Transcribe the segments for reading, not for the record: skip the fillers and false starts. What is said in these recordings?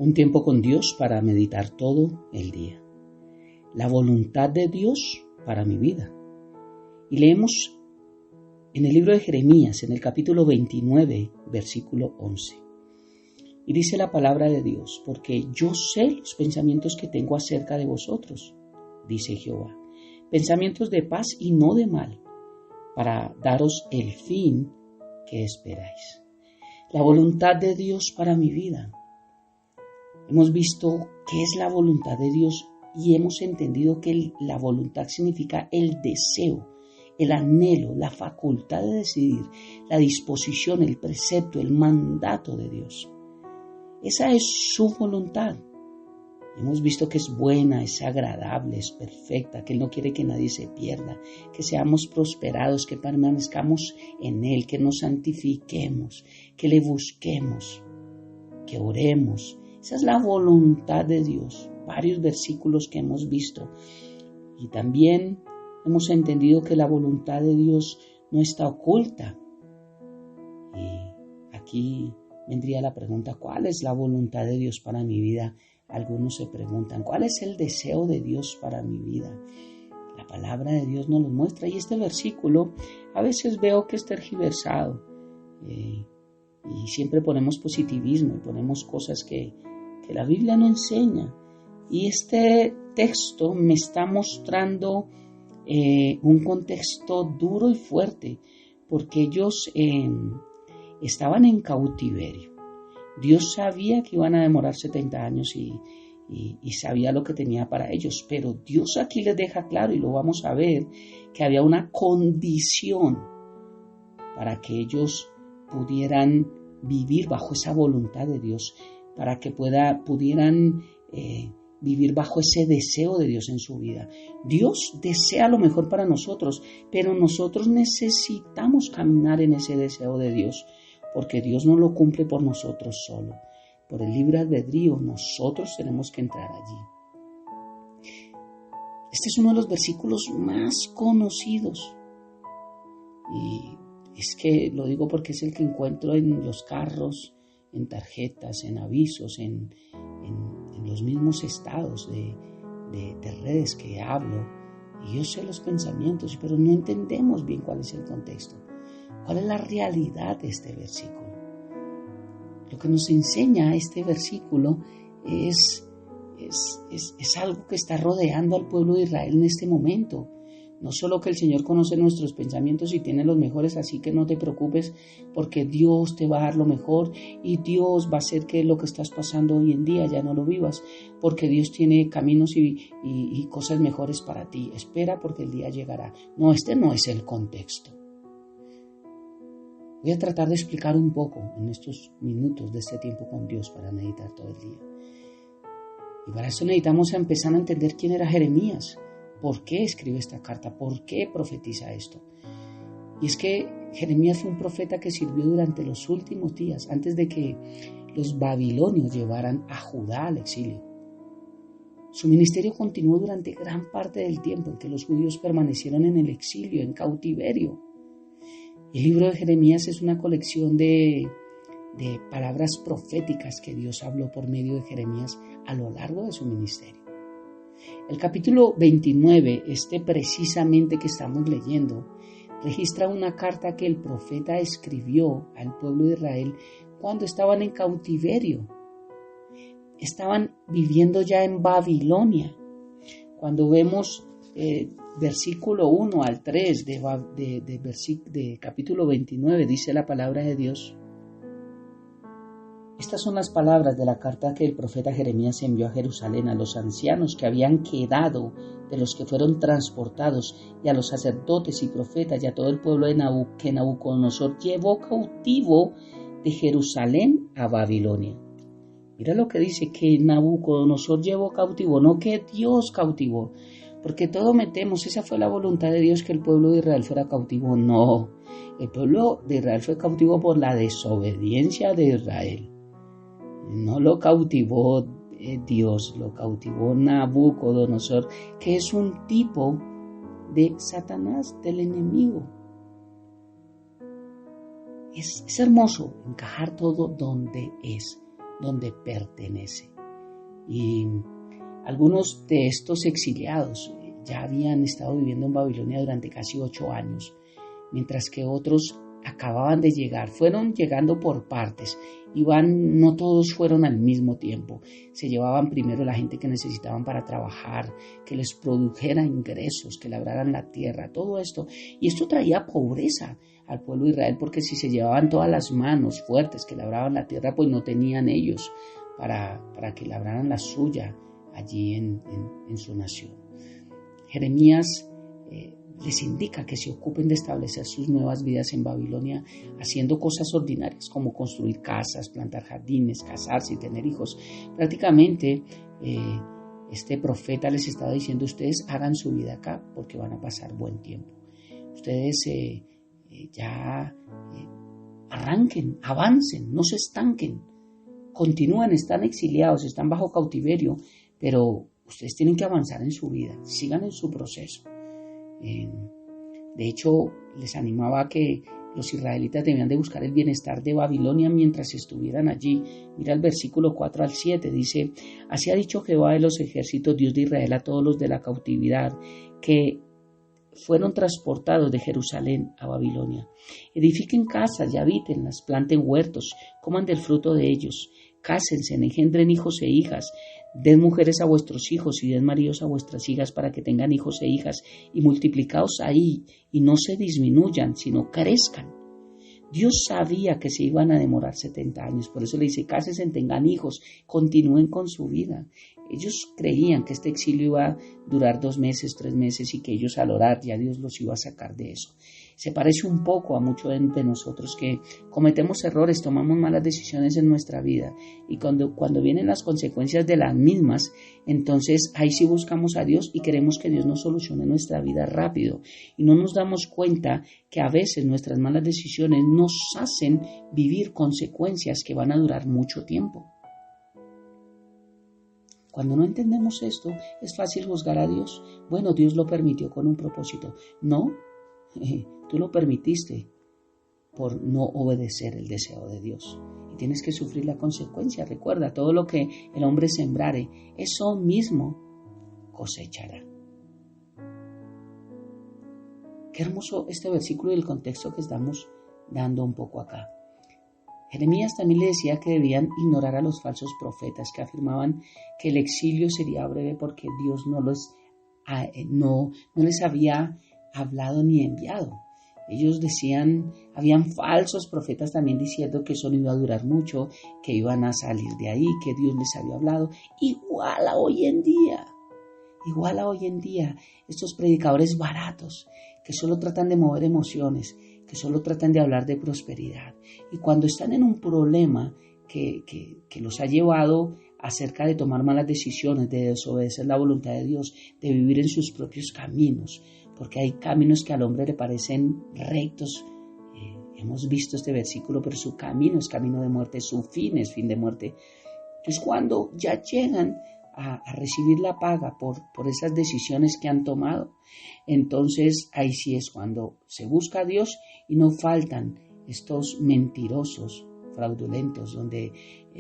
Un tiempo con Dios para meditar todo el día. La voluntad de Dios para mi vida. Y leemos en el libro de Jeremías, en el capítulo 29, versículo 11. Y dice la palabra de Dios: porque yo sé los pensamientos que tengo acerca de vosotros, dice Jehová, pensamientos de paz y no de mal, para daros el fin que esperáis. La voluntad de Dios para mi vida. Hemos visto qué es la voluntad de Dios y hemos entendido que la voluntad significa el deseo, el anhelo, la facultad de decidir, la disposición, el precepto, el mandato de Dios. Esa es su voluntad. Hemos visto que es buena, es agradable, es perfecta, que Él no quiere que nadie se pierda, que seamos prosperados, que permanezcamos en Él, que nos santifiquemos, que le busquemos, que oremos. Esa es la voluntad de Dios. Varios versículos que hemos visto. Y también hemos entendido que la voluntad de Dios no está oculta. Y aquí vendría la pregunta: ¿cuál es la voluntad de Dios para mi vida? Algunos se preguntan: ¿cuál es el deseo de Dios para mi vida? La palabra de Dios nos lo muestra, y este versículo a veces veo que es tergiversado, y siempre ponemos positivismo y ponemos cosas que la Biblia no enseña. Y este texto me está mostrando un contexto duro y fuerte, porque ellos estaban en cautiverio. Dios sabía que iban a demorar 70 años y sabía lo que tenía para ellos, pero Dios aquí les deja claro, y lo vamos a ver, que había una condición para que ellos pudieran vivir bajo esa voluntad de Dios, para que pudieran vivir bajo ese deseo de Dios en su vida. Dios desea lo mejor para nosotros, pero nosotros necesitamos caminar en ese deseo de Dios, porque Dios no lo cumple por nosotros solo. Por el libre albedrío, nosotros tenemos que entrar allí. Este es uno de los versículos más conocidos. Y es que lo digo porque es el que encuentro en los carros, en tarjetas, en avisos, en los mismos estados de redes que hablo. Y yo sé los pensamientos, pero no entendemos bien cuál es el contexto. ¿Cuál es la realidad de este versículo? Lo que nos enseña este versículo es algo que está rodeando al pueblo de Israel en este momento. No solo que el Señor conoce nuestros pensamientos y tiene los mejores, así que no te preocupes, porque Dios te va a dar lo mejor y Dios va a hacer que lo que estás pasando hoy en día ya no lo vivas, porque Dios tiene caminos y cosas mejores para ti. Espera, porque el día llegará. No, este no es el contexto. Voy a tratar de explicar un poco en estos minutos de este tiempo con Dios para meditar todo el día. Y para eso necesitamos empezar a entender quién era Jeremías. ¿Por qué escribe esta carta? ¿Por qué profetiza esto? Y es que Jeremías fue un profeta que sirvió durante los últimos días, antes de que los babilonios llevaran a Judá al exilio. Su ministerio continuó durante gran parte del tiempo en que los judíos permanecieron en el exilio, en cautiverio. El libro de Jeremías es una colección de palabras proféticas que Dios habló por medio de Jeremías a lo largo de su ministerio. El capítulo 29, precisamente que estamos leyendo, registra una carta que el profeta escribió al pueblo de Israel cuando estaban en cautiverio. Estaban viviendo ya en Babilonia. Cuando vemos versículo 1 al 3 de capítulo 29, dice la palabra de Dios: estas son las palabras de la carta que el profeta Jeremías envió a Jerusalén a los ancianos que habían quedado de los que fueron transportados, y a los sacerdotes y profetas y a todo el pueblo que Nabucodonosor llevó cautivo de Jerusalén a Babilonia. Mira lo que dice, que Nabucodonosor llevó cautivo, no que Dios cautivó, porque todo metemos, esa fue la voluntad de Dios, que el pueblo de Israel fuera cautivo. No, el pueblo de Israel fue cautivo por la desobediencia de Israel. No lo cautivó Dios, lo cautivó Nabucodonosor, que es un tipo de Satanás, del enemigo. Es hermoso encajar todo donde es, donde pertenece. Y algunos de estos exiliados ya habían estado viviendo en Babilonia durante casi 8 años, mientras que otros acababan de llegar, fueron llegando por partes, no todos fueron al mismo tiempo, se llevaban primero la gente que necesitaban para trabajar, que les produjera ingresos, que labraran la tierra, todo esto, y esto traía pobreza al pueblo de Israel, porque si se llevaban todas las manos fuertes que labraban la tierra, pues no tenían ellos para que labraran la suya allí en su nación. Jeremías les indica que se ocupen de establecer sus nuevas vidas en Babilonia haciendo cosas ordinarias como construir casas, plantar jardines, casarse y tener hijos. Prácticamente este profeta les estaba diciendo: ustedes hagan su vida acá porque van a pasar buen tiempo. Ustedes arranquen, avancen, no se estanquen, continúen, están exiliados, están bajo cautiverio, pero ustedes tienen que avanzar en su vida, sigan en su proceso. De hecho, les animaba a que los israelitas debían de buscar el bienestar de Babilonia mientras estuvieran allí. Mira el versículo 4 al 7, dice: así ha dicho Jehová de los ejércitos, Dios de Israel, a todos los de la cautividad que fueron transportados de Jerusalén a Babilonia: edifiquen casas y habítenlas, planten huertos, coman del fruto de ellos, cásense, engendren hijos e hijas, den mujeres a vuestros hijos y den maridos a vuestras hijas para que tengan hijos e hijas, y multiplicaos ahí y no se disminuyan, sino crezcan. Dios sabía que se iban a demorar 70 años, por eso le dice: cásense, tengan hijos, continúen con su vida. Ellos creían que este exilio iba a durar 2 meses, 3 meses y que ellos al orar ya Dios los iba a sacar de eso. Se parece un poco a muchos de nosotros que cometemos errores, tomamos malas decisiones en nuestra vida y cuando vienen las consecuencias de las mismas, entonces ahí sí buscamos a Dios y queremos que Dios nos solucione nuestra vida rápido y no nos damos cuenta que a veces nuestras malas decisiones nos hacen vivir consecuencias que van a durar mucho tiempo. Cuando no entendemos esto, es fácil juzgar a Dios. Bueno, Dios lo permitió con un propósito. No, tú lo permitiste por no obedecer el deseo de Dios. Y tienes que sufrir la consecuencia. Recuerda, todo lo que el hombre sembrare, eso mismo cosechará. Qué hermoso este versículo y el contexto que estamos dando un poco acá. Jeremías también le decía que debían ignorar a los falsos profetas que afirmaban que el exilio sería breve porque Dios no les había hablado ni enviado. Ellos decían, habían falsos profetas también diciendo que eso no iba a durar mucho, que iban a salir de ahí, que Dios les había hablado. Igual a hoy en día, estos predicadores baratos que solo tratan de mover emociones, que solo tratan de hablar de prosperidad. Y cuando están en un problema que los ha llevado acerca de tomar malas decisiones, de desobedecer la voluntad de Dios, de vivir en sus propios caminos, porque hay caminos que al hombre le parecen rectos. Hemos visto este versículo, pero su camino es camino de muerte, su fin es fin de muerte. Entonces, cuando ya llegan a recibir la paga por esas decisiones que han tomado, entonces ahí sí es cuando se busca a Dios y no faltan estos mentirosos, fraudulentos, donde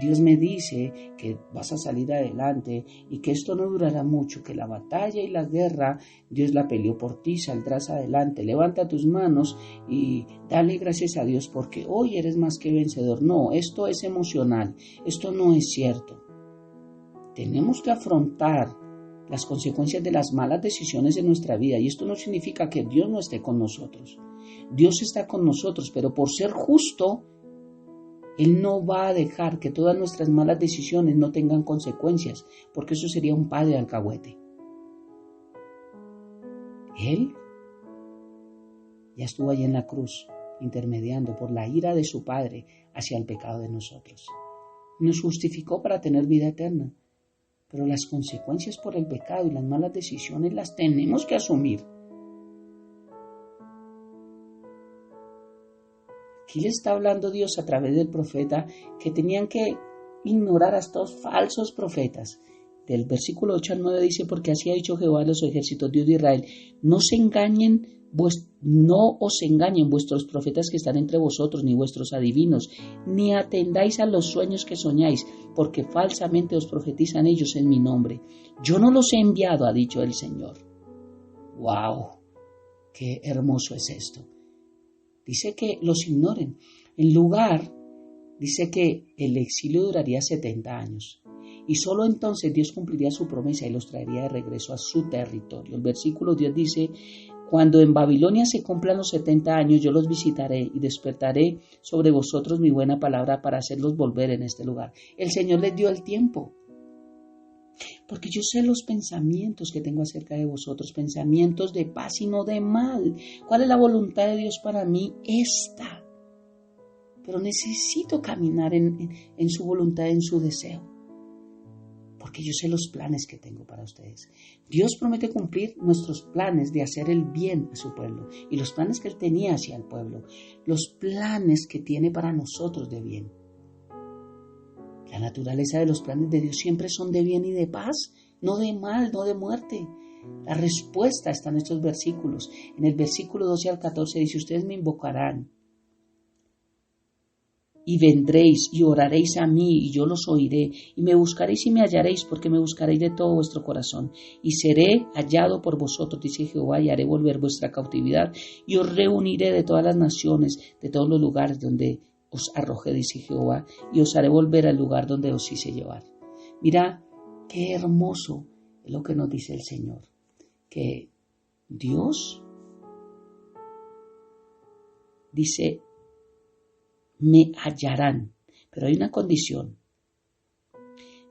Dios me dice que vas a salir adelante y que esto no durará mucho, que la batalla y la guerra Dios la peleó por ti, saldrás adelante, levanta tus manos y dale gracias a Dios porque hoy eres más que vencedor. No, esto es emocional, esto no es cierto. Tenemos que afrontar las consecuencias de las malas decisiones en nuestra vida y esto no significa que Dios no esté con nosotros. Dios está con nosotros, pero por ser justo, Él no va a dejar que todas nuestras malas decisiones no tengan consecuencias, porque eso sería un padre alcahuete. Él ya estuvo allí en la cruz, intermediando por la ira de su Padre hacia el pecado de nosotros. Nos justificó para tener vida eterna, pero las consecuencias por el pecado y las malas decisiones las tenemos que asumir. Aquí le está hablando Dios a través del profeta que tenían que ignorar a estos falsos profetas. Del versículo 8 al 9 dice: porque así ha dicho Jehová de los ejércitos, Dios de Israel, no se engañen no os engañen vuestros profetas que están entre vosotros, ni vuestros adivinos, ni atendáis a los sueños que soñáis, porque falsamente os profetizan ellos en mi nombre. Yo no los he enviado, ha dicho el Señor. ¡Wow! ¡Qué hermoso es esto! Dice que los ignoren. En lugar, dice que el exilio duraría 70 años. Y solo entonces Dios cumpliría su promesa y los traería de regreso a su territorio. El versículo 10 dice: cuando en Babilonia se cumplan los 70 años, yo los visitaré y despertaré sobre vosotros mi buena palabra para hacerlos volver en este lugar. El Señor les dio el tiempo. Porque yo sé los pensamientos que tengo acerca de vosotros, pensamientos de paz y no de mal. ¿Cuál es la voluntad de Dios para mí? Esta. Pero necesito caminar en su voluntad, en su deseo. Porque yo sé los planes que tengo para ustedes. Dios promete cumplir nuestros planes de hacer el bien a su pueblo y los planes que Él tenía hacia el pueblo, los planes que tiene para nosotros de bien. La naturaleza de los planes de Dios siempre son de bien y de paz, no de mal, no de muerte. La respuesta está en estos versículos. En el versículo 12 al 14 dice: ustedes me invocarán y vendréis y oraréis a mí y yo los oiré, y me buscaréis y me hallaréis, porque me buscaréis de todo vuestro corazón, y seré hallado por vosotros, dice Jehová, y haré volver vuestra cautividad, y os reuniré de todas las naciones, de todos los lugares donde os arrojé, dice Jehová, y os haré volver al lugar donde os hice llevar. Mira, qué hermoso es lo que nos dice el Señor, que Dios dice: me hallarán, pero hay una condición.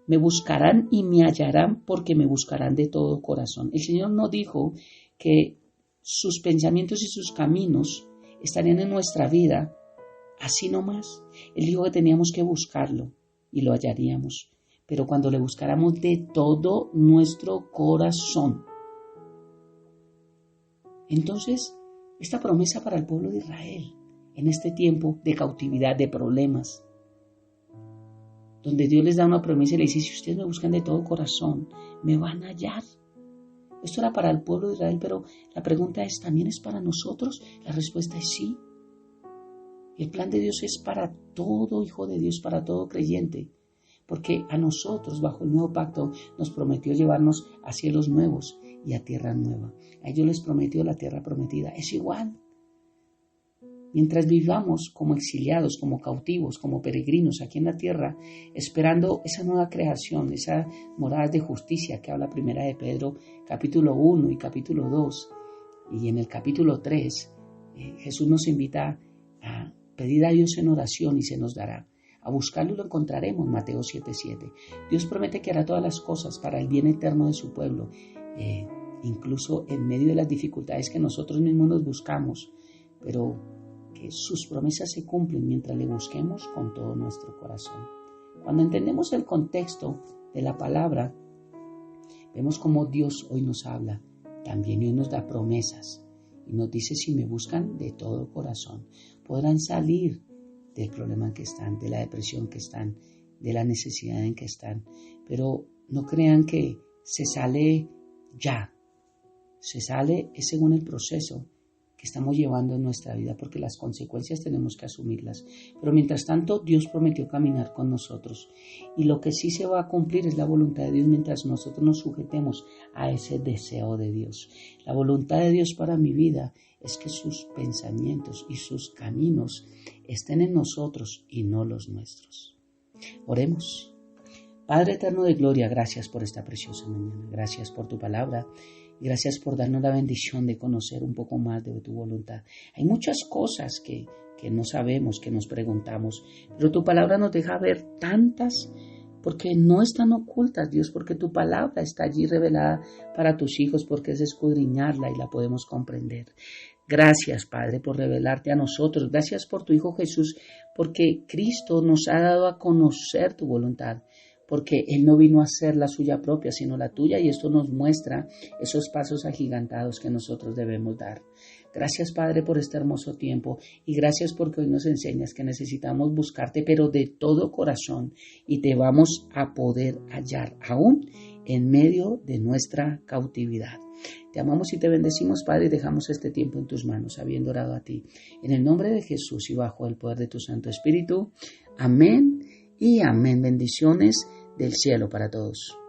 Me buscarán y me hallarán porque me buscarán de todo corazón. El Señor no dijo que sus pensamientos y sus caminos estarían en nuestra vida así nomás. Él dijo que teníamos que buscarlo y lo hallaríamos, pero cuando le buscáramos de todo nuestro corazón. Entonces, esta promesa para el pueblo de Israel, en este tiempo de cautividad, de problemas, donde Dios les da una promesa y le dice: si ustedes me buscan de todo corazón, me van a hallar. Esto era para el pueblo de Israel, pero la pregunta es: ¿también es para nosotros? La respuesta es sí. El plan de Dios es para todo hijo de Dios, para todo creyente, porque a nosotros, bajo el nuevo pacto, nos prometió llevarnos a cielos nuevos y a tierra nueva. A ellos les prometió la tierra prometida. Es igual. Mientras vivamos como exiliados, como cautivos, como peregrinos aquí en la tierra, esperando esa nueva creación, esa morada de justicia que habla primera de Pedro, capítulo 1 y capítulo 2, y en el capítulo 3, Jesús nos invita a pedir a Dios en oración y se nos dará. A buscarlo y lo encontraremos, Mateo 7:7. Dios promete que hará todas las cosas para el bien eterno de su pueblo, incluso en medio de las dificultades que nosotros mismos nos buscamos, pero que sus promesas se cumplen mientras le busquemos con todo nuestro corazón. Cuando entendemos el contexto de la palabra, vemos cómo Dios hoy nos habla, también hoy nos da promesas y nos dice: si me buscan de todo corazón, podrán salir del problema en que están, de la depresión que están, de la necesidad en que están. Pero no crean que se sale ya, se sale es según el proceso que estamos llevando en nuestra vida, porque las consecuencias tenemos que asumirlas. Pero mientras tanto, Dios prometió caminar con nosotros, y lo que sí se va a cumplir es la voluntad de Dios mientras nosotros nos sujetemos a ese deseo de Dios. La voluntad de Dios para mi vida es que sus pensamientos y sus caminos estén en nosotros y no los nuestros. Oremos. Padre eterno de gloria, gracias por esta preciosa mañana, gracias por tu palabra. Gracias por darnos la bendición de conocer un poco más de tu voluntad. Hay muchas cosas que no sabemos, que nos preguntamos, pero tu palabra nos deja ver tantas, porque no están ocultas, Dios, porque tu palabra está allí revelada para tus hijos, porque es escudriñarla y la podemos comprender. Gracias, Padre, por revelarte a nosotros. Gracias por tu Hijo Jesús, porque Cristo nos ha dado a conocer tu voluntad, porque Él no vino a hacer la suya propia, sino la tuya, y esto nos muestra esos pasos agigantados que nosotros debemos dar. Gracias, Padre, por este hermoso tiempo, y gracias porque hoy nos enseñas que necesitamos buscarte, pero de todo corazón, y te vamos a poder hallar aún en medio de nuestra cautividad. Te amamos y te bendecimos, Padre, y dejamos este tiempo en tus manos, habiendo orado a ti. En el nombre de Jesús y bajo el poder de tu Santo Espíritu. Amén y amén. Bendiciones del cielo para todos.